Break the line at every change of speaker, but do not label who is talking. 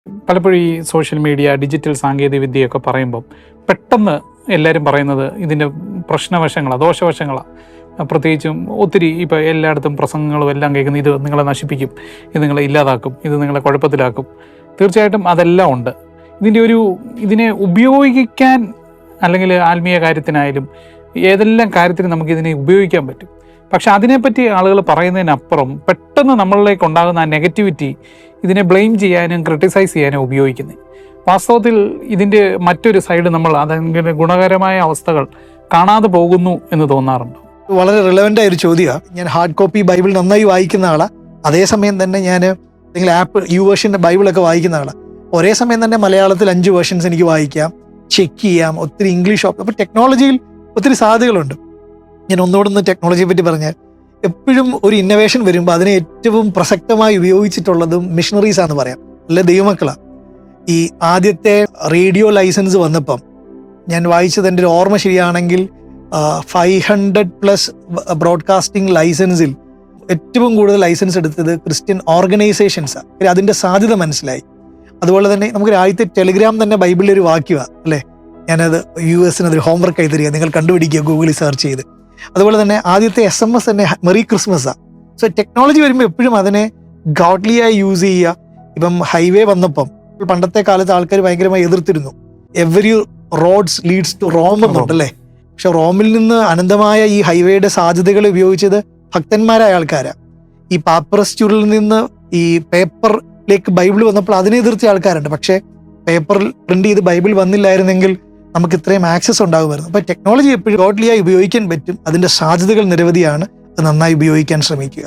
പലപ്പോഴും ഈ social media, digital സാങ്കേതിക വിദ്യയൊക്കെ പറയുമ്പം പെട്ടെന്ന് എല്ലാവരും പറയുന്നത് ഇതിൻ്റെ പ്രശ്നവശങ്ങളാണ്, ദോഷവശങ്ങളാണ്. പ്രത്യേകിച്ചും ഒത്തിരി ഇപ്പോൾ എല്ലായിടത്തും പ്രസംഗങ്ങളും എല്ലാം കേൾക്കുന്നത് ഇത് നിങ്ങളെ നശിപ്പിക്കും, ഇത് നിങ്ങളെ ഇല്ലാതാക്കും, ഇത് നിങ്ങളെ കുഴപ്പത്തിലാക്കും. തീർച്ചയായിട്ടും അതെല്ലാം ഉണ്ട്. ഇതിനെ ഉപയോഗിക്കാൻ, അല്ലെങ്കിൽ ആത്മീയ കാര്യത്തിനായാലും ഏതെല്ലാം കാര്യത്തിന് നമുക്കിതിനെ ഉപയോഗിക്കാൻ പറ്റും. പക്ഷെ അതിനെപ്പറ്റി ആളുകൾ പറയുന്നതിനപ്പുറം പെട്ടെന്ന് നമ്മളിലേക്ക് ഉണ്ടാകുന്ന ആ നെഗറ്റിവിറ്റി ഇതിനെ ബ്ലെയിം ചെയ്യാനും ക്രിട്ടിസൈസ് ചെയ്യാനും ഉപയോഗിക്കുന്നത്. വാസ്തവത്തിൽ ഇതിൻ്റെ മറ്റൊരു സൈഡ് നമ്മൾ അതെങ്കിലും ഗുണകരമായ അവസ്ഥകൾ കാണാതെ പോകുന്നു എന്ന് തോന്നാറുണ്ട്.
വളരെ റിലവൻ്റ് ആയൊരു ചോദ്യമാണ്. ഞാൻ ഹാർഡ് കോപ്പി ബൈബിൾ നന്നായി വായിക്കുന്ന ആളാണ്. അതേസമയം തന്നെ ഞാൻ അല്ലെങ്കിൽ ആപ്പ് യുവേർഷൻ്റെ ബൈബിളൊക്കെ വായിക്കുന്ന ആളാണ്. ഒരേ സമയം തന്നെ മലയാളത്തിൽ 5 വേർഷൻസ് എനിക്ക് വായിക്കാം, ചെക്ക് ചെയ്യാം, ഒത്തിരി ഇംഗ്ലീഷ്. അപ്പോൾ ടെക്നോളജിയിൽ ഒത്തിരി സാധ്യതകളുണ്ട്. ഞാൻ ഒന്നുകൂടെ ടെക്നോളജിയെ പറ്റി പറഞ്ഞാൽ, എപ്പോഴും ഒരു ഇന്നോവേഷൻ വരുമ്പോൾ അതിനെ ഏറ്റവും പ്രസക്തമായി ഉപയോഗിച്ചിട്ടുള്ളതും മിഷണറീസാന്ന് പറയാം, അല്ലെ ദൈവമക്കളാണ്. ഈ ആദ്യത്തെ റേഡിയോ ലൈസൻസ് വന്നപ്പം ഞാൻ വായിച്ചത്, എൻ്റെ ഒരു ഓർമ്മ ശരിയാണെങ്കിൽ 500+ ബ്രോഡ്കാസ്റ്റിംഗ് ലൈസൻസിൽ ഏറ്റവും കൂടുതൽ ലൈസൻസ് എടുത്തത് ക്രിസ്ത്യൻ ഓർഗനൈസേഷൻസാണ്. അതിൻ്റെ സാധ്യത മനസ്സിലായി. അതുപോലെ തന്നെ നമുക്ക് ആദ്യത്തെ ടെലിഗ്രാം തന്നെ ബൈബിളിൽ ഒരു വാക്യമാണ്, അല്ലേ? ഞാനത് US അതൊരു ഹോംവർക്ക് ആയി തരിക, നിങ്ങൾ കണ്ടുപിടിക്കുക ഗൂഗിളിൽ സെർച്ച് ചെയ്ത്. അതുപോലെ തന്നെ ആദ്യത്തെ SMS തന്നെ മെറി ക്രിസ്മസാണ്. സോ ടെക്നോളജി വരുമ്പോൾ എപ്പോഴും അതിനെ ഗോഡ്ലിയായി യൂസ് ചെയ്യുക. ഇപ്പം ഹൈവേ വന്നപ്പം പണ്ടത്തെ കാലത്ത് ആൾക്കാർ ഭയങ്കരമായി എതിർത്തിരുന്നു. Every roads leads to Rome എന്നുണ്ടല്ലേ. പക്ഷെ റോമിൽ നിന്ന് അനന്തമായ ഈ ഹൈവേയുടെ സാധ്യതകൾ ഉപയോഗിച്ചത് ഭക്തന്മാരായ ആൾക്കാരാണ്. ഈ പാപ്പറസ് ചുരുളിൽ നിന്ന് ഈ പേപ്പറിലേക്ക് ബൈബിൾ വന്നപ്പോൾ അതിനെ എതിർത്തിയ ആൾക്കാരുണ്ട്. പക്ഷേ പേപ്പറിൽ പ്രിന്റ് ചെയ്ത് ബൈബിൾ വന്നില്ലായിരുന്നെങ്കിൽ നമുക്ക് ഇത്രയും ആക്സസ് ഉണ്ടാകുമായിരുന്നു. അപ്പോൾ ടെക്നോളജി എപ്പോഴും ഗോഡ്ലിയായി ഉപയോഗിക്കാൻ പറ്റും. അതിൻ്റെ സാധ്യതകൾ നിരവധിയാണ്. അത് നന്നായി ഉപയോഗിക്കാൻ ശ്രമിക്കുക.